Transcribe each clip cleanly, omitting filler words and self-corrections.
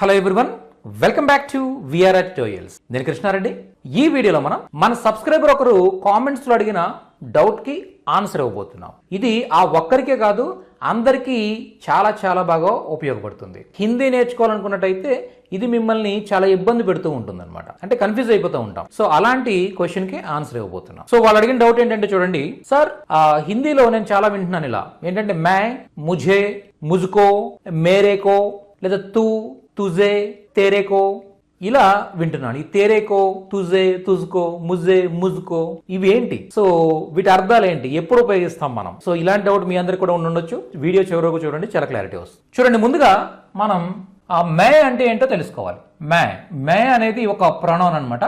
Hello everyone, welcome back to VRR tutorials. నేను కృష్ణారెడ్డి. ఈ వీడియోలో మనం మన సబ్స్క్రైబర్ ఒకరు కామెంట్స్లో అడిగిన డౌట్కి ఆన్సర్ ఇవ్వబోతున్నాం. ఇది ఆ ఒక్కరికే కాదు, అందరికీ చాలా చాలా బాగా ఉపయోగపడుతుంది. హిందీ నేర్చుకోవాలనుకున్నట్టయితే ఇది మిమ్మల్ని చాలా ఇబ్బంది పెడుతూ ఉంటుంది అనమాట, అంటే కన్ఫ్యూజ్ అయిపోతూ ఉంటాం. సో అలాంటి క్వశ్చన్ కి ఆన్సర్ ఇవ్వబోతున్నాం. సో వాళ్ళు అడిగిన డౌట్ ఏంటంటే, చూడండి సార్, హిందీలో నేను చాలా వింటున్నాను ఇలా ఏంటంటే मै, मुझे, मुझको, मेरे को లేదా तू, तुझे, तेरे को ఇలా వింటున్నాను. ఈ తేరేకో, తుజే, తుజ్కో, ముజే, ముజ్కో ఇవి ఏంటి? సో వీటి అర్థాలు ఏంటి? ఎప్పుడు ఉపయోగిస్తాం మనం? సో ఇలాంటి డౌట్ మీ అందరికి కూడా ఉండొచ్చు. వీడియో చివరకు చూడండి, చాలా క్లారిటీ వస్తుంది. చూడండి, ముందుగా మనం మే అంటే ఏంటో తెలుసుకోవాలి. మే అనేది ఒక ప్రొనౌన్ అనమాట.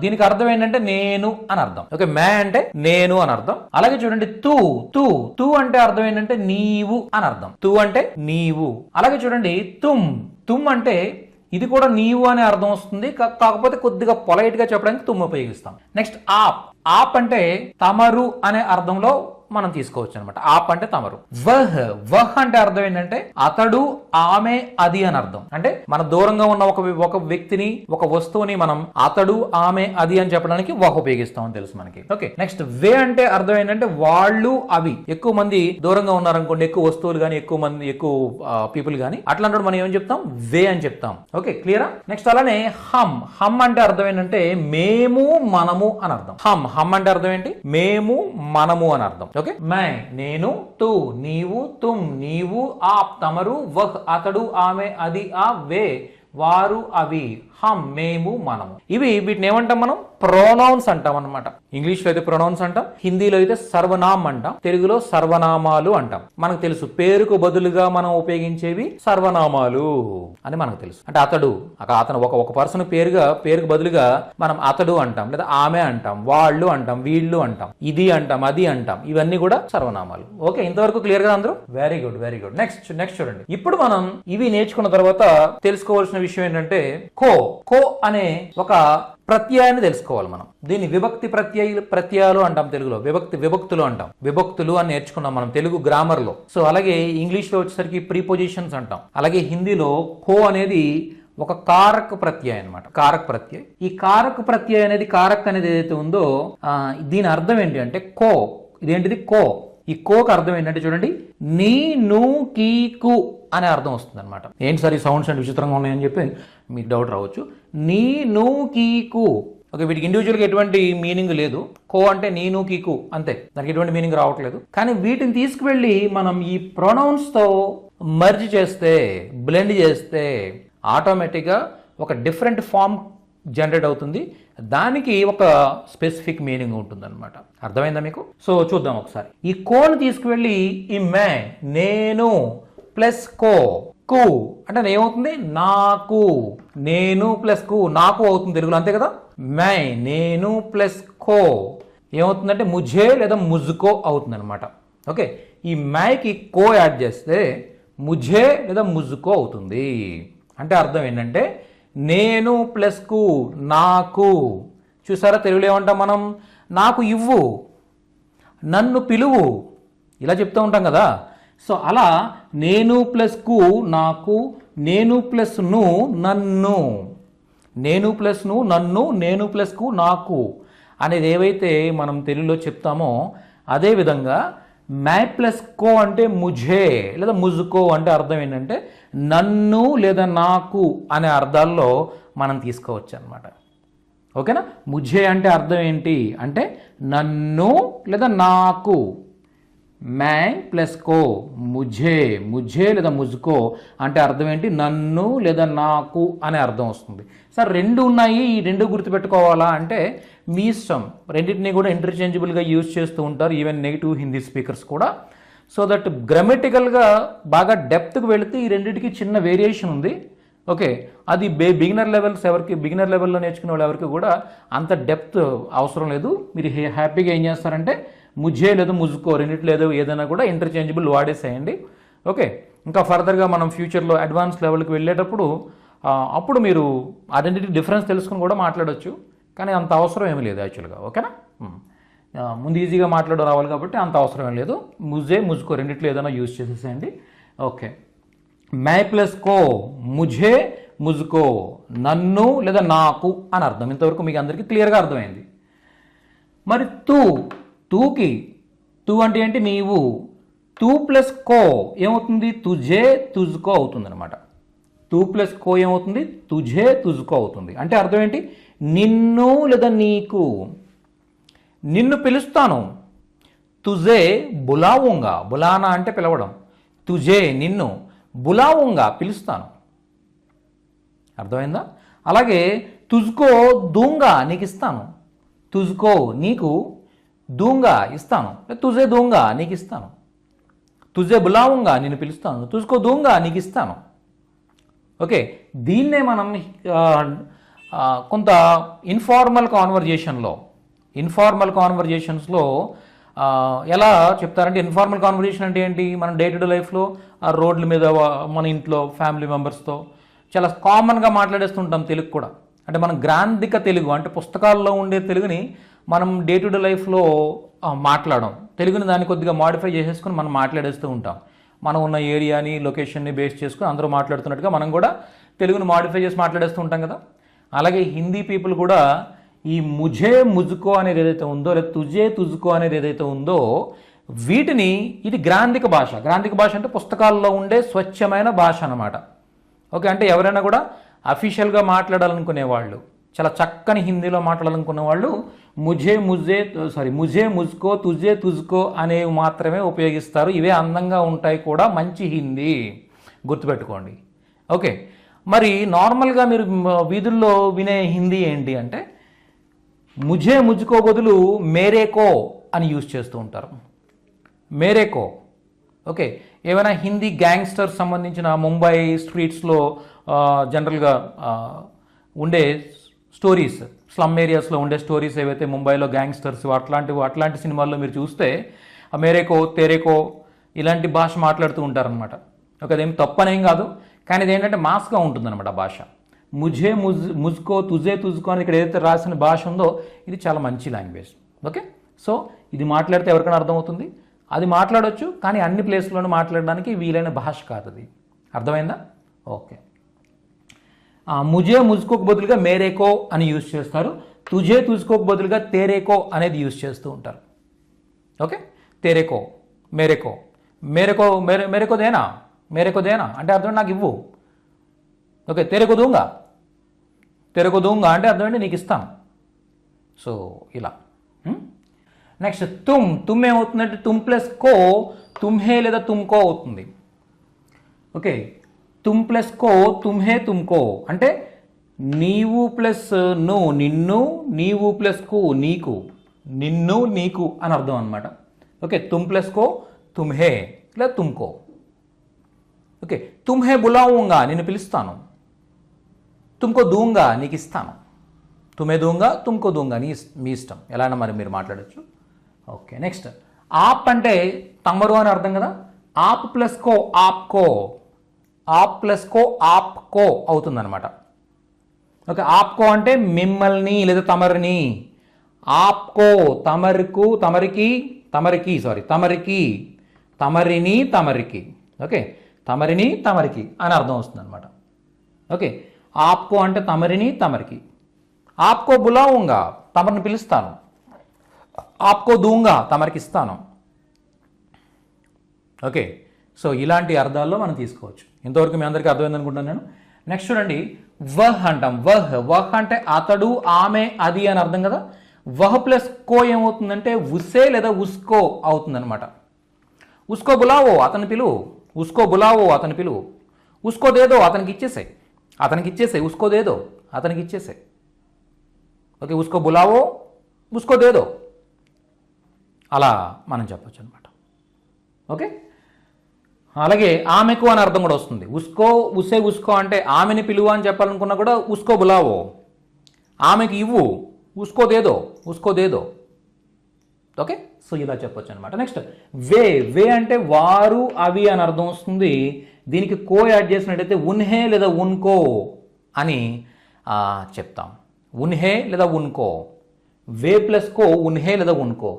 దీనికి అర్థం ఏంటంటే నేను అని అర్థం. ఓకే, మే అంటే నేను అని అర్థం. అలాగే చూడండి, తూ తూ తూ అంటే అర్థం ఏంటంటే నీవు అని అర్థం. తూ అంటే నీవు. అలాగే చూడండి, తుమ్ తుమ్ అంటే ఇది కూడా నీవు అనే అర్థం వస్తుంది, కాకపోతే కొద్దిగా పొలైట్ గా చెప్పడానికి తుమ్ ఉపయోగిస్తాం. నెక్స్ట్ ఆప్. ఆప్ అంటే తమరు అనే అర్థంలో మనం తీసుకోవచ్చు అనమాట. ఆప్ అంటే తమరు. వహ్. వహ్ అంటే అర్థం ఏంటంటే అతడు, ఆమె, అది అని అర్థం. అంటే మన దూరంగా ఉన్న ఒక వ్యక్తిని, ఒక వస్తువుని మనం అతడు, ఆమె, అది అని చెప్పడానికి వహ్ ఉపయోగిస్తాం అని తెలుసు మనకి. ఓకే, నెక్స్ట్ వే అంటే అర్థం ఏంటంటే వాళ్ళు, అవి. ఎక్కువ మంది దూరంగా ఉన్నారనుకోండి, ఎక్కువ వస్తువులు కానీ, ఎక్కువ మంది, ఎక్కువ పీపుల్ కానీ, అట్లాంటి మనం ఏం చెప్తాం? వే అని చెప్తాం. ఓకే, క్లియరా? నెక్స్ట్ అలానే హమ్. హమ్ అంటే అర్థం ఏంటంటే మేము, మనము అని అర్థం. హమ్. హమ్ అంటే అర్థం ఏంటి? మేము, మనము అని అర్థం. ఓకే, మై నేను, తూ నీవు, తుమ్ నీవు, ఆప్ తమరు, వహ్ అతడు, ఆమె, అది, ఆ, వే వారు, అవి, హమ్ మేము, మనము. వీటిని ఏమంటాం మనం? ప్రొనౌన్స్ అంటాం అనమాట. ఇంగ్లీష్ లో అయితే ప్రొనౌన్స్ అంటాం, హిందీలో అయితే సర్వనామం అంటాం, తెలుగులో సర్వనామాలు అంటాం. మనకు తెలుసు పేరుకు బదులుగా మనం ఉపయోగించేవి సర్వనామాలు అని మనకు తెలుసు. అంటే అతడు, అతను ఒక పర్సన్ పేరుకు బదులుగా మనం అతడు అంటాం, లేదా ఆమె అంటాం, వాళ్ళు అంటాం, వీళ్ళు అంటాం, ఇది అంటాం, అది అంటాం. ఇవన్నీ కూడా సర్వనామాలు. ఓకే, ఇంతవరకు క్లియర్ గా అందరూ? Very good, very good. Next చూడండి, ఇప్పుడు మనం ఇవి నేర్చుకున్న తర్వాత తెలుసుకోవాల్సిన విషయం ఏంటంటే కో అనే ఒక ప్రత్యయాన్ని తెలుసుకోవాలి మనం. దీన్ని విభక్తి ప్రత్యయాలు అంటాం, తెలుగులో విభక్తులు అంటాం. విభక్తులు అని నేర్చుకున్నాం మనం తెలుగు గ్రామర్ లో. సో అలాగే ఇంగ్లీష్ లో వచ్చేసరికి ప్రీపోజిషన్స్ అంటాం. అలాగే హిందీలో కో అనేది ఒక కారక ప్రత్యయం అనమాట. కారక ప్రత్యయం. ఈ కారక ప్రత్యయం అనేది, కారక్ అనేది ఏదైతే ఉందో దీని అర్థం ఏంటి అంటే కో. ఇదేంటిది? కో. ఈ కోకు అర్థం ఏంటంటే చూడండి, నీ, ను, కీ, కు అనే అర్థం వస్తుంది అనమాట. ఏంటి సార్ ఈ సౌండ్స్ అంటే విచిత్రంగా ఉన్నాయని చెప్పి మీకు డౌట్ రావచ్చు. నీ, ను, కీ, కు. ఓకే, వీటికి ఇండివిజువల్గా ఎటువంటి మీనింగ్ లేదు. కో అంటే నీ, ను, కీ, కు అంతే, దానికి ఎటువంటి మీనింగ్ రావట్లేదు. కానీ వీటిని తీసుకువెళ్ళి మనం ఈ ప్రొనౌన్స్ తో మర్జ్ చేస్తే, బ్లెండ్ చేస్తే ఆటోమేటిక్గా ఒక డిఫరెంట్ ఫామ్ జనరేట్ అవుతుంది. దానికి ఒక స్పెసిఫిక్ మీనింగ్ ఉంటుంది అనమాట. అర్థమైందా మీకు? సో చూద్దాం ఒకసారి. ఈ కోను తీసుకువెళ్ళి ఈ మే నేను ప్లస్ కో, కు అంటే ఏమవుతుంది? నాకు. నేను ప్లస్ కు నాకు అవుతుంది తెలుగులో, అంతే కదా? మే నేను ప్లస్ కో ఏమవుతుందంటే ముఝే లేదా ముజ్కో అవుతుంది అనమాట. ఓకే, ఈ మైకి కో యాడ్ చేస్తే ముఝే లేదా ముజ్కో అవుతుంది. అంటే అర్థం ఏంటంటే నేను ప్లస్ కు నాకు. చూసారా, తెలుగులో ఏమంటాం మనం? నాకు ఇవ్వు, నన్ను పిలువు, ఇలా చెప్తూ ఉంటాం కదా. సో అలా నేను ప్లస్ కు నాకు, నేను ప్లస్ ను నన్ను, నేను ప్లస్ ను నన్ను, నేను ప్లస్ కు నాకు అనేది ఏవైతే మనం తెలుగులో చెప్తామో అదే విధంగా మై ప్లస్ కో అంటే ముఝే లేదా ముజ్కో అంటే అర్థం ఏంటంటే నన్ను లేదా నాకు అనే అర్థాల్లో మనం తీసుకోవచ్చు అనమాట. ఓకేనా? ముఝే అంటే అర్థం ఏంటి అంటే నన్ను లేదా నాకు. మై ప్లస్ కో ముఝే లేదా ముజ్కో అంటే అర్థం ఏంటి? నన్ను లేదా నాకు అనే అర్థం వస్తుంది. సార్ రెండు ఉన్నాయి, ఈ రెండు గుర్తుపెట్టుకోవాలా అంటే మీ ఇష్టం. రెండింటినీ కూడా ఇంటర్చేంజబుల్గా యూజ్ చేస్తూ ఉంటారు, ఈవెన్ నెగిటివ్ హిందీ స్పీకర్స్ కూడా. సో దట్ గ్రామటికల్గా బాగా డెప్త్కి వెళితే ఈ రెండింటికి చిన్న వేరియేషన్ ఉంది. ఓకే, అది బిగినర్ లెవెల్లో నేర్చుకునే వాళ్ళు ఎవరికి కూడా అంత డెప్త్ అవసరం లేదు. మీరు హ్యాపీగా ఏం చేస్తారంటే ముఝే లేదా ముజ్కో రెండింటి లేదో ఏదైనా కూడా ఇంటర్చేంజబుల్ వాడేసేయండి. ఓకే, ఇంకా ఫర్దర్గా మనం ఫ్యూచర్లో అడ్వాన్స్ లెవెల్కి వెళ్ళేటప్పుడు అప్పుడు మీరు ఐడెంటిటీ డిఫరెన్స్ తెలుసుకుని కూడా మాట్లాడవచ్చు. కానీ అంత అవసరం ఏమీ లేదు యాక్చువల్గా. ఓకేనా? ముందు ఈజీగా మాట్లాడడం రావాలి కాబట్టి అంత అవసరం ఏం లేదు. ముజే ముజ్కో రెండిట్లో ఏదైనా యూజ్ చేసేసేయండి. ఓకే, मैं प्लस को मुझे ముజుకో, నన్ను లేదా నాకు అని అర్థం. ఇంతవరకు మీకు అందరికీ క్లియర్గా అర్థమైంది. మరి తూకి తూ అంటే ఏంటి? నీవు. తూ ప్లస్ కో ఏమవుతుంది? తుజే తుజుకో అవుతుంది అనమాట. తూ ప్లస్ కో ఏమవుతుంది? తుజే తుజుకో అవుతుంది. అంటే అర్థం ఏంటి? నిన్ను లేదా నీకు. నిన్ను పిలుస్తాను. తుజే బులావుంగా, బులానా అంటే పిలవడం. తుజే నిన్ను, బులావుంగా పిలుస్తాను. అర్థమైందా? అలాగే తుజుకో దూంగా నీకు ఇస్తాను. తుజుకో నీకు, దూంగా ఇస్తాను. తుజే దూంగా నీకు ఇస్తాను. తుజే బులావుంగా నిన్ను పిలుస్తాను. తుజుకో దూంగా నీకు ఇస్తాను. ఓకే, దీన్నే మనం కొంత ఇన్ఫార్మల్ కాన్వర్జేషన్స్లో ఎలా చెప్తారంటే, ఇన్ఫార్మల్ కాన్వర్జేషన్ అంటే ఏంటి? మనం డే టు డే లైఫ్లో రోడ్ల మీద మన ఇంట్లో ఫ్యామిలీ మెంబర్స్తో చాలా కామన్గా మాట్లాడేస్తుంటాం. తెలుగు కూడా అంటే మనం గ్రాంధిక తెలుగు అంటే పుస్తకాల్లో ఉండే తెలుగుని మనం డే టు డే లైఫ్లో మాట్లాడడం. తెలుగుని దాన్ని కొద్దిగా మాడిఫై చేసేసుకుని మనం మాట్లాడేస్తూ ఉంటాం. మనం ఉన్న ఏరియాని, లొకేషన్ని బేస్ చేసుకుని అందరూ మాట్లాడుతున్నట్టుగా మనం కూడా తెలుగుని మాడిఫై చేసి మాట్లాడేస్తూ ఉంటాం కదా. అలాగే హిందీ పీపుల్ కూడా ఈ ముఝే ముజుకో అనేది ఏదైతే ఉందో, లేదా తుజే తుజుకో అనేది ఏదైతే ఉందో, వీటిని ఇది గ్రాంధిక భాష. గ్రాంధిక భాష అంటే పుస్తకాల్లో ఉండే స్వచ్ఛమైన భాష అన్నమాట. ఓకే, అంటే ఎవరైనా కూడా అఫీషియల్గా మాట్లాడాలనుకునే వాళ్ళు, చాలా చక్కని హిందీలో మాట్లాడాలనుకునే వాళ్ళు ముఝే ముజ్కో, తుజే తుజుకో అనేవి మాత్రమే ఉపయోగిస్తారు. ఇవే అందంగా ఉంటాయి కూడా, మంచి హిందీ, గుర్తుపెట్టుకోండి. ఓకే, మరి నార్మల్గా మీరు వీధుల్లో వినే హిందీ ఏంటి అంటే, ముఝే ముజ్కో బదులు మేరేకో అని యూజ్ చేస్తూ ఉంటారు. మేరేకో. ఓకే, ఏమైనా హిందీ గ్యాంగ్స్టర్స్ సంబంధించిన ముంబై స్ట్రీట్స్లో జనరల్గా ఉండే స్టోరీస్, స్లమ్ ఏరియాస్లో ఉండే స్టోరీస్ ఏవైతే ముంబైలో గ్యాంగ్స్టర్స్ అట్లాంటి సినిమాల్లో మీరు చూస్తే మేరేకో, తేరేకో ఇలాంటి భాష మాట్లాడుతూ ఉంటారనమాట. ఓకే, అదేం తప్పనేం కాదు, కానీ ఇదేంటంటే మాస్గా ఉంటుందన్నమాట ఆ భాష. ముఝే ముజ్కో, తుజే తుజుకో అని ఇక్కడ ఏదైతే రాసిన భాష ఉందో ఇది చాలా మంచి లాంగ్వేజ్. ఓకే, సో ఇది మాట్లాడితే ఎవరికైనా అర్థమవుతుంది, అది మాట్లాడవచ్చు, కానీ అన్ని ప్లేస్లోనూ మాట్లాడడానికి వీలైన భాష కాదు అది. అర్థమైందా? ఓకే, ముఝే ముజ్కోకు బదులుగా మేరేకో అని యూజ్ చేస్తారు. తుజే తుజుకోకు బదులుగా తేరేకో అనేది యూజ్ చేస్తూ ఉంటారు. ఓకే, తేరేకో, మేరేకో, మేరేకో దేనా అంటే అర్థం అంటే నాకు ఇవ్వు. ఓకే, తెరేకో దూంగా అంటే అర్థం అంటే నీకు ఇస్తాను. సో ఇలా. నెక్స్ట్ తుమ్ ఏమవుతుందంటే తుమ్ ప్లస్ కో తుమ్హే లేదా తుమ్కో అవుతుంది. ఓకే, తుమ్ ప్లస్ కో తుమ్హే తుమ్కో అంటే నీవు ప్లస్ ను నిన్ను, నీవు ప్లస్ కు నీకు, నిన్ను నీకు అని అర్థం అనమాట. ఓకే, తుమ్ ప్లస్ కో తుమ్హే లేదా తుమ్కో. ఓకే, తుమ్హే బులావుంగా నిన్ను పిలుస్తాను. తుమ్కో దూంగా నీకు ఇస్తాను. తుమ్హే దూంగా, తుమ్కో దూంగా మీ ఇష్టం, ఎలా అయినా మరి మీరు మాట్లాడచ్చు. ఓకే, నెక్స్ట్ ఆప్ అంటే తమరు అని అర్థం కదా. ఆప్ ప్లస్ కో ఆప్కో, ఆప్ ప్లస్ కో ఆప్కో అవుతుందన్నమాట. ఓకే, ఆప్కో అంటే మిమ్మల్ని లేదా తమరిని. ఆప్కో తమరుకు, తమరికి, తమరిని తమరికి. ఓకే, తమరిని తమరికి అని అర్థం వస్తుంది అనమాట. ఓకే, ఆప్కో అంటే తమరిని తమరికి. ఆప్కో బులావుంగా తమరిని పిలుస్తాను. ఆప్కో దూంగా తమరికి ఇస్తాను. ఓకే, సో ఇలాంటి అర్థాల్లో మనం తీసుకోవచ్చు. ఇంతవరకు మీ అందరికీ అర్థమైంది అనుకుంటున్నాను నేను. నెక్స్ట్ చూడండి, వహ్ అంటాం. వహ్ అంటే అతడు, ఆమె, అది అని అర్థం కదా. వహ్ ప్లస్ కో ఏమవుతుందంటే ఉసే లేదా ఉస్కో అవుతుందన్నమాట. ఉస్కో బులావో అతని పిలువు, ఉస్కో బులావో అతని పిలువు. ఉస్కో దేదో అతనికి ఇచ్చేసాయి, ఉస్కో దేదో అతనికి ఇచ్చేసాయి. ఓకే, ఉస్కో బులావో, ఉస్కో దేదో, అలా మనం చెప్పచ్చు అనమాట. ఓకే, అలాగే ఆమెకు అని అర్థం కూడా వస్తుంది. ఉస్కో అంటే ఆమెని పిలువు అని చెప్పాలనుకున్నా కూడా ఉస్కో బులావో, ఆమెకి ఇవ్వు, ఉస్కో దేదో. ఓకే, సో ఇలా చెప్పొచ్చు అనమాట. నెక్స్ట్ వే అంటే వారు, అవి అని అర్థం వస్తుంది. దీనికి కో యాడ్ చేసినట్టయితే ఉన్హే లేదా ఉన్కో అని చెప్తాం. ఉన్హే లేదా ఉన్కో, వే ప్లస్ కో ఉన్హే లేదా ఉన్కో.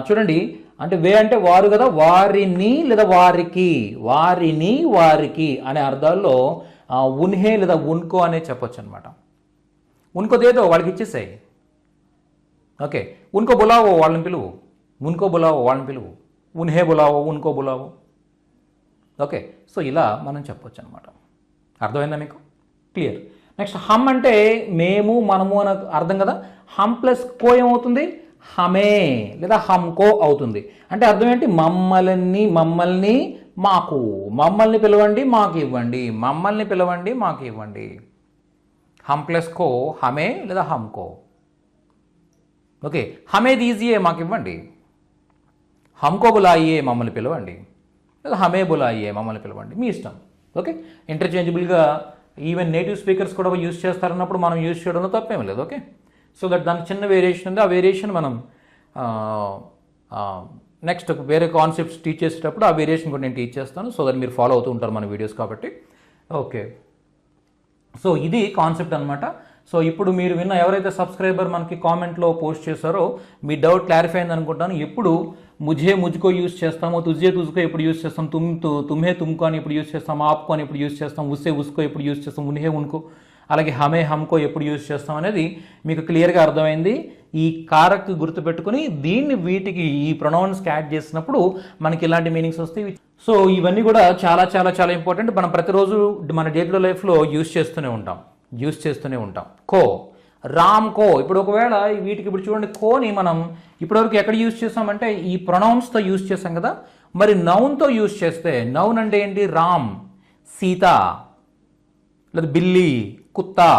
చూడండి, అంటే వే అంటే వారు కదా, వారిని లేదా వారికి అనే అర్థాల్లో ఉన్హే లేదా ఉన్కో అనే చెప్పొచ్చు అనమాట. ఉన్కోదేదో వాళ్ళకి ఇచ్చేసాయి. ఓకే, ఉన్కో బులావో వాళ్ళని పిలువు, ఉన్కో బులావో వాళ్ళని పిలువు, ఉన్హే బులావో ఉన్కో బులావో. ఓకే, సో ఇలా మనం చెప్పొచ్చు అనమాట. అర్థమైందా మీకు? క్లియర్. నెక్స్ట్ హమ్ అంటే మేము మనము అని అర్థం కదా. హమ్ ప్లస్ కో ఏమవుతుంది? హమే లేదా హమ్కో అవుతుంది. అంటే అర్థం ఏంటి? మమ్మల్ని మాకు, మమ్మల్ని పిలవండి మాకు ఇవ్వండి, మమ్మల్ని పిలవండి మాకు ఇవ్వండి. హమ్ ప్లస్ కో హమే లేదా హమ్కో. ఓకే, హమే దీజియే మాకు ఇవ్వండి, హమ్కో బులాయియే మమ్మల్ని పిలవండి, లేదా హమే బులాయియే మమ్మల్ని పిలవండి, మీ ఇష్టం. ఓకే, ఇంటర్చేంజబుల్గా ఈవెన్ నేటివ్ స్పీకర్స్ కూడా యూజ్ చేస్తారన్నప్పుడు మనం యూజ్ చేయడంలో తప్పేం లేదు. ఓకే, సో దట్ దానికి చిన్న వేరియేషన్ ఉంది. ఆ వేరియేషన్ మనం నెక్స్ట్ వేరే కాన్సెప్ట్స్ టీచ్ చేసేటప్పుడు ఆ వేరియేషన్ కూడా నేను టీచ్ చేస్తాను. సో దట్ మీరు ఫాలో అవుతూ ఉంటారు మన వీడియోస్ కాబట్టి. ఓకే, సో ఇది కాన్సెప్ట్ అనమాట. సో ఇప్పుడు మీరు విన్న ఎవరైతే సబ్స్క్రైబర్ మనకి కామెంట్లో పోస్ట్ చేశారో మీ డౌట్ క్లారిఫై అయింది అనుకుంటాను. ఎప్పుడు ముझे ముజ్కో యూజ్ చేస్తామో, తుझे తుజ్కో ఎప్పుడు యూజ్ చేస్తాం, తుమ్హే తుమ్కో అని ఇప్పుడు యూజ్ చేస్తాం, ఆప్కో అని ఇప్పుడు యూజ్ చేస్తాం, ఉస్సే ఉస్కో ఎప్పుడు యూజ్ చేస్తాం, ఉన్హే ఉన్కో, అలాగే హమే హమ్కో ఎప్పుడు యూజ్ చేస్తాం అనేది మీకు క్లియర్గా అర్థమైంది. ఈ కారక్ గుర్తుపెట్టుకుని దీన్ని వీటికి ఈ ప్రొనౌన్స్కి యాడ్ చేసినప్పుడు మనకి ఇలాంటి మీనింగ్స్ వస్తాయి. సో ఇవన్నీ కూడా చాలా చాలా చాలా ఇంపార్టెంట్. మనం ప్రతిరోజు మన డే టు డే లైఫ్లో యూజ్ చేస్తూనే ఉంటాం. కో, రామ్ కో. ఇప్పుడు ఒకవేళ వీటికి ఇప్పుడు చూడండి, కోని మనం ఇప్పటివరకు ఎక్కడ యూజ్ చేస్తామంటే ఈ ప్రొనౌన్స్తో యూజ్ చేస్తాం కదా. మరి నౌన్తో యూజ్ చేస్తే, నౌన్ అంటే ఏంటి? రామ్, సీత, లేదా బిల్లి, కుత్తా,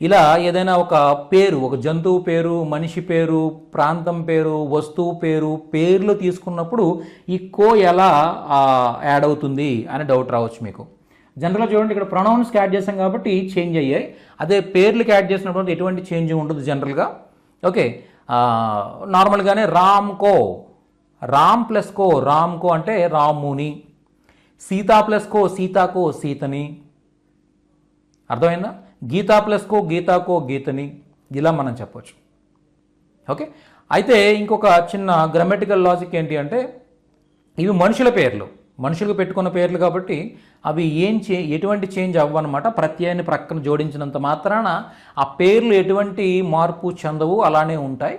ఇలా ఏదైనా ఒక పేరు, ఒక జంతువు పేరు, మనిషి పేరు, ప్రాంతం పేరు, వస్తువు పేరు, పేర్లు తీసుకున్నప్పుడు ఈ కో ఎలా యాడ్ అవుతుంది అని డౌట్ రావచ్చు మీకు. జనరల్గా చూడండి, ఇక్కడ ప్రొనౌన్స్కి యాడ్ చేస్తాం కాబట్టి చేంజ్ అయ్యాయి. అదే పేర్లకి యాడ్ చేసినప్పుడు ఎటువంటి చేంజ్ ఉండదు జనరల్గా. ఓకే, నార్మల్గానే రామ్ కో, రామ్ ప్లస్ కో, రామ్ కో అంటే రాముని, సీతా ప్లస్ కో, సీతాకో సీతని. అర్థమైందా? గీతా ప్లస్ కో, గీతాకో గీతని. ఇలా మనం చెప్పొచ్చు. ఓకే, అయితే ఇంకొక చిన్న గ్రామటికల్ లాజిక్ ఏంటి అంటే, ఇవి మనుషుల పేర్లు, మనుషులకు పెట్టుకున్న పేర్లు కాబట్టి అవి ఎటువంటి చేంజ్ అవ్వనమాట. ప్రత్యయాన్ని ప్రక్కన జోడించినంత మాత్రాన ఆ పేర్లు ఎటువంటి మార్పు చెందవు, అలానే ఉంటాయి.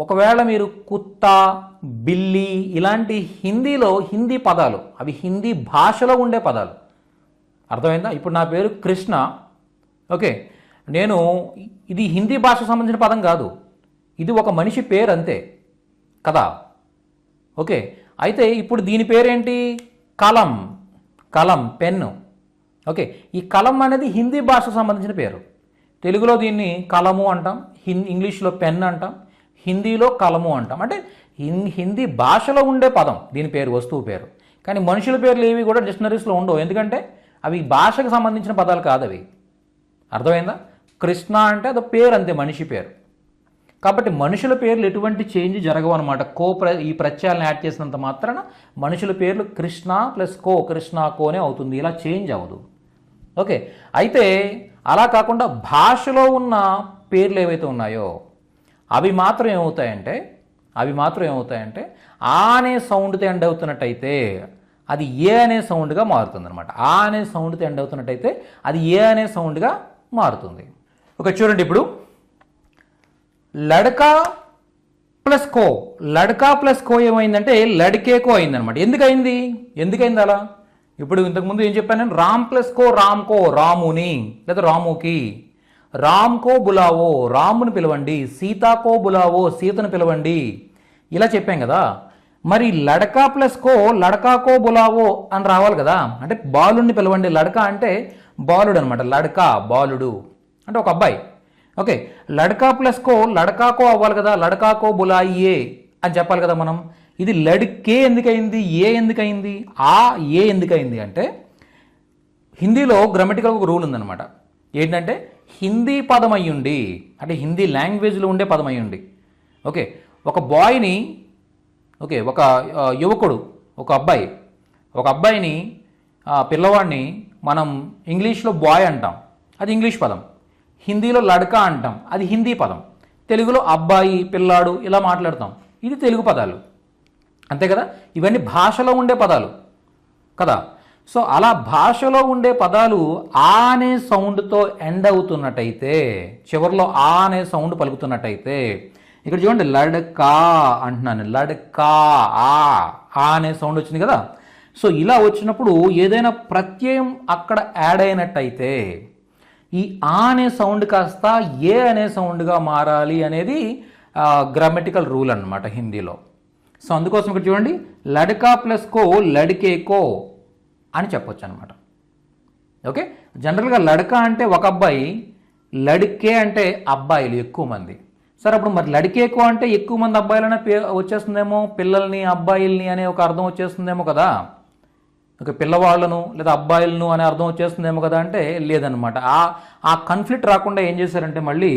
ఒకవేళ మీరు కుత్తా, బిల్లి ఇలాంటి హిందీ పదాలు, అవి హిందీ భాషలో ఉండే పదాలు. అర్థమైందా? ఇప్పుడు నా పేరు కృష్ణ. ఓకే, ఇది హిందీ భాషకు సంబంధించిన పదం కాదు, ఇది ఒక మనిషి పేరు అంతే కదా. ఓకే, అయితే ఇప్పుడు దీని పేరేంటి? కలం, పెన్ను. ఓకే, ఈ కలం అనేది హిందీ భాషకు సంబంధించిన పేరు. తెలుగులో దీన్ని కలము అంటాం, ఇంగ్లీష్లో పెన్ అంటాం, హిందీలో కలము అంటాం. అంటే హిందీ భాషలో ఉండే పదం దీని పేరు, వస్తువు పేరు. కానీ మనుషుల పేర్లు ఏవి కూడా డిక్షనరీస్లో ఉండవు, ఎందుకంటే అవి భాషకు సంబంధించిన పదాలు కాదు అవి. అర్థమైందా? కృష్ణ అంటే అది పేరు అంతే, మనిషి పేరు. కాబట్టి మనుషుల పేర్లు ఎటువంటి చేంజ్ జరగవు అనమాట. ఈ ప్రత్యయాలను యాడ్ చేసినంత మాత్రాన మనుషుల పేర్లు కృష్ణ ప్లస్ కో, కృష్ణ కోనే అవుతుంది, ఇలా చేంజ్ అవ్వదు. ఓకే, అయితే అలా కాకుండా భాషలో ఉన్న పేర్లు ఏవైతే ఉన్నాయో అవి మాత్రం ఏమవుతాయంటే ఆ అనే సౌండ్తో ఎండ్ అవుతున్నట్టయితే అది ఏ అనే సౌండ్గా మారుతుంది అనమాట. ఆ అనే సౌండ్తో ఎండ్ అవుతున్నట్టయితే అది ఏ అనే సౌండ్గా మారుతుంది. ఓకే, చూడండి, ఇప్పుడు లడ్కా ప్లస్ కో ఏమైందంటే లడ్కేకో అయిందనమాట. ఎందుకైంది అలా? ఇప్పుడు ఇంతకుముందు ఏం చెప్పాను నేను? రామ్ ప్లస్ కో, రాముని లేదా రాముకి. రామ్ కో బులావో, రాముని పిలవండి. సీతాకో బులావో, సీతను పిలవండి. ఇలా చెప్పాం కదా. మరి లడకా ప్లస్ కో, లడకాకో బులావో అని రావాలి కదా. అంటే బాలుడిని పిలవండి. లడకా అంటే బాలుడు అనమాట. లడకా బాలుడు అంటే ఒక అబ్బాయి. ఓకే, లడకా ప్లస్ కో, లడకాకో అవ్వాలి కదా. లడకాకో బులాయియే అని చెప్పాలి కదా మనం. ఇది లడ్కే ఎందుకైంది, ఏ ఎందుకైంది, ఏ ఎందుకైంది అంటే హిందీలో గ్రామటికల్ ఒక రూల్ ఉందన్నమాట. ఏంటంటే హిందీ పదం అయ్యుండి, అంటే హిందీ లాంగ్వేజ్లో ఉండే పదం అయ్యుండి. ఓకే, ఒక బాయ్ని, ఓకే, ఒక యువకుడు, ఒక అబ్బాయిని పిల్లవాడిని మనం ఇంగ్లీష్లో బాయ్ అంటాం, అది ఇంగ్లీష్ పదం. హిందీలో లడ్కా అంటాం, అది హిందీ పదం. తెలుగులో అబ్బాయి, పిల్లాడు ఇలా మాట్లాడతాం, ఇది తెలుగు పదాలు. అంతే కదా, ఇవన్నీ భాషలో ఉండే పదాలు కదా. సో అలా భాషలో ఉండే పదాలు ఆ అనే సౌండ్తో ఎండ్ అవుతున్నట్టయితే, చివరిలో ఆ అనే సౌండ్ పలుకుతున్నట్టయితే, ఇక్కడ చూడండి లడ్కా అంటున్నాను, లడ్కా ఆ అనే సౌండ్ వచ్చింది కదా. సో ఇలా వచ్చినప్పుడు ఏదైనా ప్రత్యయం అక్కడ యాడ్ అయినట్టయితే ఈ ఆ అనే సౌండ్ కాస్త ఏ అనే సౌండ్గా మారాలి అనేది గ్రామటికల్ రూల్ అన్నమాట హిందీలో. సో అందుకోసం ఇక్కడ చూడండి లడ్కా ప్లస్ కో లడ్కే కో అని చెప్పొచ్చు అనమాట. ఓకే, జనరల్గా లడ్కా అంటే ఒక అబ్బాయి, లడ్కే అంటే అబ్బాయిలు ఎక్కువ మంది. సరే అప్పుడు మరి లడ్కేకో అంటే ఎక్కువ మంది అబ్బాయిలనే వచ్చేస్తుందేమో, పిల్లల్ని అబ్బాయిల్ని అనే ఒక అర్థం వచ్చేస్తుందేమో కదా, ఒక పిల్లవాళ్ళను లేదా అబ్బాయిలను అనే అర్థం వచ్చేస్తుందేమో కదా అంటే లేదనమాట. ఆ కన్ఫ్లిక్ట్ రాకుండా ఏం చేశారంటే మళ్ళీ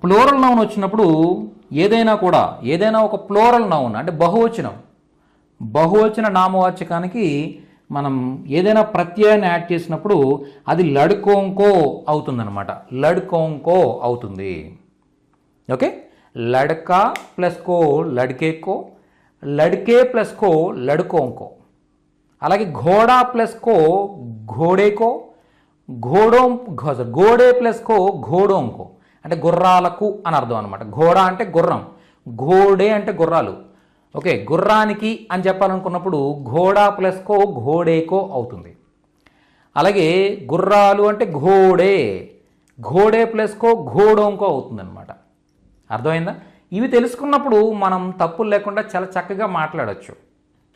ప్లోరల్ నౌన్ వచ్చినప్పుడు ఏదైనా ఒక ప్లోరల్ నౌన్ అంటే బహువచన నామవాచకానికి మనం ఏదైనా ప్రత్యయాన్ని యాడ్ చేసినప్పుడు అది లడ్కోంకో అవుతుందన్నమాట, లడ్కోంకో అవుతుంది. ఓకే, లడ్కా ప్లస్ కో లడ్కేకో, లడ్కే ప్లస్ కో లడ్కోంకో. అలాగే ఘోడా ప్లస్ కో ఘోడేకో, ఘోడే ప్లస్ కో ఘోడోంకో అంటే గుర్రాలకు అని అర్థం అనమాట. ఘోడా అంటే గుర్రం, ఘోడే అంటే గుర్రాలు. ఓకే, గుర్రానికి అని చెప్పాలనుకున్నప్పుడు ఘోడా ప్లస్ కో ఘోడేకో అవుతుంది. అలాగే గుర్రాలు అంటే ఘోడే ప్లస్ కో ఘోడోంకో అవుతుంది అనమాట. అర్థమైందా? ఇవి తెలుసుకున్నప్పుడు మనం తప్పులు లేకుండా చాలా చక్కగా మాట్లాడచ్చు.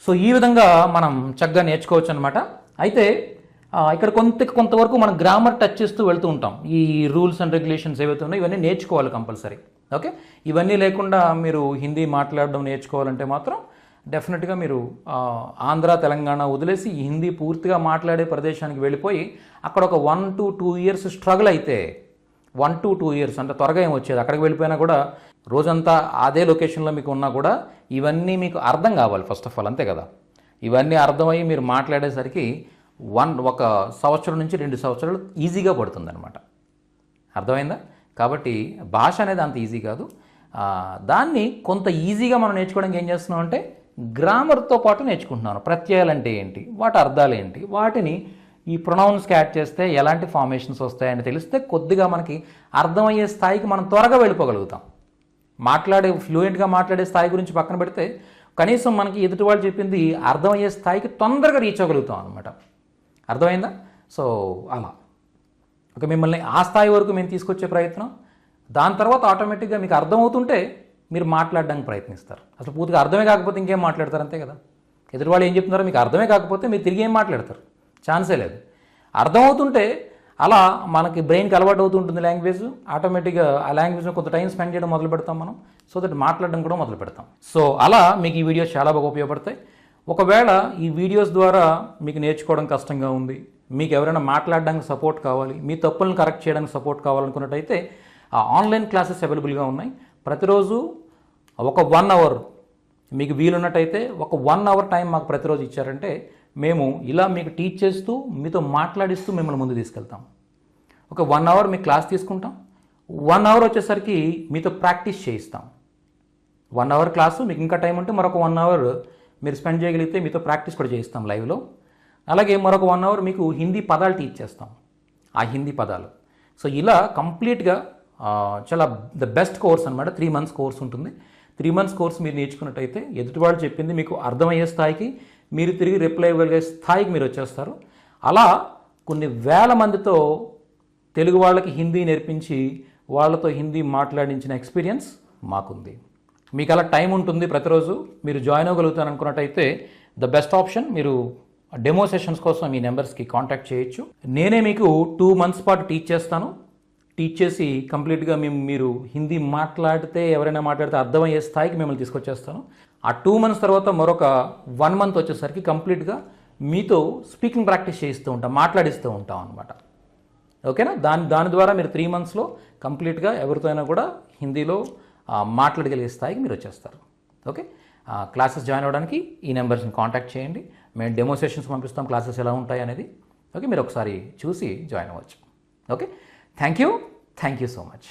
సో ఈ విధంగా మనం చక్కగా నేర్చుకోవచ్చు అనమాట. అయితే ఇక్కడ కొంతవరకు మనం గ్రామర్ టచ్ చేస్తూ వెళ్తూ ఉంటాం. ఈ రూల్స్ అండ్ రెగ్యులేషన్స్ ఏవైతే ఉన్నాయో ఇవన్నీ నేర్చుకోవాలి కంపల్సరీ. ఓకే, ఇవన్నీ లేకుండా మీరు హిందీ మాట్లాడడం నేర్చుకోవాలంటే మాత్రం డెఫినెట్గా మీరు ఆంధ్ర తెలంగాణ వదిలేసి హిందీ పూర్తిగా మాట్లాడే ప్రదేశానికి వెళ్ళిపోయి అక్కడ ఒక 1 to 2 years స్ట్రగుల్ అయితే, 1 to 2 years అంటే త్వరగా ఏం వచ్చేది, అక్కడికి వెళ్ళిపోయినా కూడా రోజంతా అదే లొకేషన్లో మీకు ఉన్నా కూడా ఇవన్నీ మీకు అర్థం కావాలి ఫస్ట్ ఆఫ్ ఆల్, అంతే కదా. ఇవన్నీ అర్థమయ్యి మీరు మాట్లాడేసరికి ఒక సంవత్సరం నుంచి 2 సంవత్సరాలు ఈజీగా పడుతుంది అనమాట. అర్థమైందా? కాబట్టి భాష అనేది అంత ఈజీ కాదు. దాన్ని కొంత ఈజీగా మనం నేర్చుకోవడానికి ఏం చేస్తున్నాం అంటే గ్రామర్తో పాటు నేర్చుకుంటున్నాను. ప్రత్యయాలు అంటే ఏంటి, వాటి అర్థాలు ఏంటి, వాటిని ఈ ప్రొనౌన్స్కి యాడ్ చేస్తే ఎలాంటి ఫార్మేషన్స్ వస్తాయని తెలిస్తే కొద్దిగా మనకి అర్థమయ్యే స్థాయికి మనం త్వరగా వెళ్ళిపోగలుగుతాం. ఫ్లూయెంట్గా మాట్లాడే స్థాయి గురించి పక్కన పెడితే కనీసం మనకి ఎదుటి వాళ్ళు చెప్పింది అర్థమయ్యే స్థాయికి తొందరగా రీచ్ అవ్వగలుగుతాం అనమాట. అర్థమైందా? సో అలా ఒక మిమ్మల్ని ఆ స్థాయి వరకు మేము తీసుకొచ్చే ప్రయత్నం, దాని తర్వాత ఆటోమేటిక్గా మీకు అర్థమవుతుంటే మీరు మాట్లాడడానికి ప్రయత్నిస్తారు. అసలు పూర్తిగా అర్థమే కాకపోతే ఇంకేం మాట్లాడతారు, అంతే కదా. ఎదుటి వాళ్ళు ఏం చెప్తున్నారో మీకు అర్థమే కాకపోతే మీరు తిరిగి ఏం మాట్లాడతారు, ఛాన్సే లేదు. అర్థమవుతుంటే అలా మనకి బ్రెయిన్కి అలవాటు అవుతుంటుంది లాంగ్వేజ్, ఆటోమేటిక్గా ఆ లాంగ్వేజ్లో కొంత టైం స్పెండ్ చేయడం మొదలు పెడతాం మనం. సో దట్ మాట్లాడడం కూడా మొదలు పెడతాం. సో అలా మీకు ఈ వీడియోస్ చాలా బాగా ఉపయోగపడతాయి. ఒకవేళ ఈ వీడియోస్ ద్వారా మీకు నేర్చుకోవడం కష్టంగా ఉంది, మీకు ఎవరైనా మాట్లాడడానికి సపోర్ట్ కావాలి, మీ తప్పులను కరెక్ట్ చేయడానికి సపోర్ట్ కావాలనుకున్నట్టయితే ఆన్లైన్ క్లాసెస్ అవైలబుల్గా ఉన్నాయి. ప్రతిరోజు ఒక 1 hour మీకు వీలున్నట్టయితే ఒక 1 hour టైం మాకు ప్రతిరోజు ఇచ్చారంటే మేము ఇలా మీకు టీచ్ చేస్తూ మీతో మాట్లాడిస్తూ మిమ్మల్ని ముందు తీసుకెళ్తాం. ఒక 1 hour మీకు క్లాస్ తీసుకుంటాం, 1 hour వచ్చేసరికి మీతో ప్రాక్టీస్ చేయిస్తాం. 1 hour క్లాసు, మీకు ఇంకా టైం ఉంటే మరొక 1 hour మీరు స్పెండ్ చేయగలిగితే మీతో ప్రాక్టీస్ కూడా చేయిస్తాం లైవ్లో. అలాగే మరొక 1 hour మీకు హిందీ పదాలు టీచ్ చేస్తాం, ఆ హిందీ పదాలు. సో ఇలా కంప్లీట్గా చాలా ద బెస్ట్ కోర్స్ అనమాట. 3 months కోర్స్ ఉంటుంది. 3 months కోర్స్ మీరు నేర్చుకున్నట్టయితే ఎదుటి వాళ్ళు చెప్పింది మీకు అర్థమయ్యే స్థాయికి, మీరు తిరిగి రిప్లై ఇవ్వగలిగే స్థాయికి మీరు వచ్చేస్తారు. అలా కొన్ని వేల మందితో తెలుగు వాళ్ళకి హిందీ నేర్పించి వాళ్ళతో హిందీ మాట్లాడించిన ఎక్స్పీరియన్స్ మాకుంది. మీకు అలా టైం ఉంటుంది, ప్రతిరోజు మీరు జాయిన్ అవ్వగలుగుతారు అనుకున్నట్టయితే ద బెస్ట్ ఆప్షన్, మీరు డెమో సెషన్స్ కోసం ఈ నెంబర్స్కి కాంటాక్ట్ చేయొచ్చు. నేనే మీకు 2 months పాటు టీచ్ చేస్తాను. టీచ్ చేసి కంప్లీట్గా మీరు హిందీ మాట్లాడితే, ఎవరైనా మాట్లాడితే అర్థమయ్యే స్థాయికి మిమ్మల్ని తీసుకొచ్చేస్తాను. ఆ 2 months తర్వాత మరొక 1 month వచ్చేసరికి కంప్లీట్గా మీతో స్పీకింగ్ ప్రాక్టీస్ చేయిస్తూ ఉంటాం, మాట్లాడిస్తూ ఉంటాం అనమాట. ఓకేనా? దాని ద్వారా మీరు 3 monthsలో కంప్లీట్గా ఎవరితో అయినా కూడా హిందీలో మాట్లాడగలిగే స్థాయికి మీరు వచ్చేస్తారు. ఓకే, క్లాసెస్ జాయిన్ అవ్వడానికి ఈ నెంబర్స్ని కాంటాక్ట్ చేయండి. మేము డెమో సెషన్స్ పంపిస్తాం, క్లాసెస్ ఎలా ఉంటాయి అనేది. ఓకే, మీరు ఒకసారి చూసి జాయిన్ అవ్వచ్చు. Okay, thank you so much.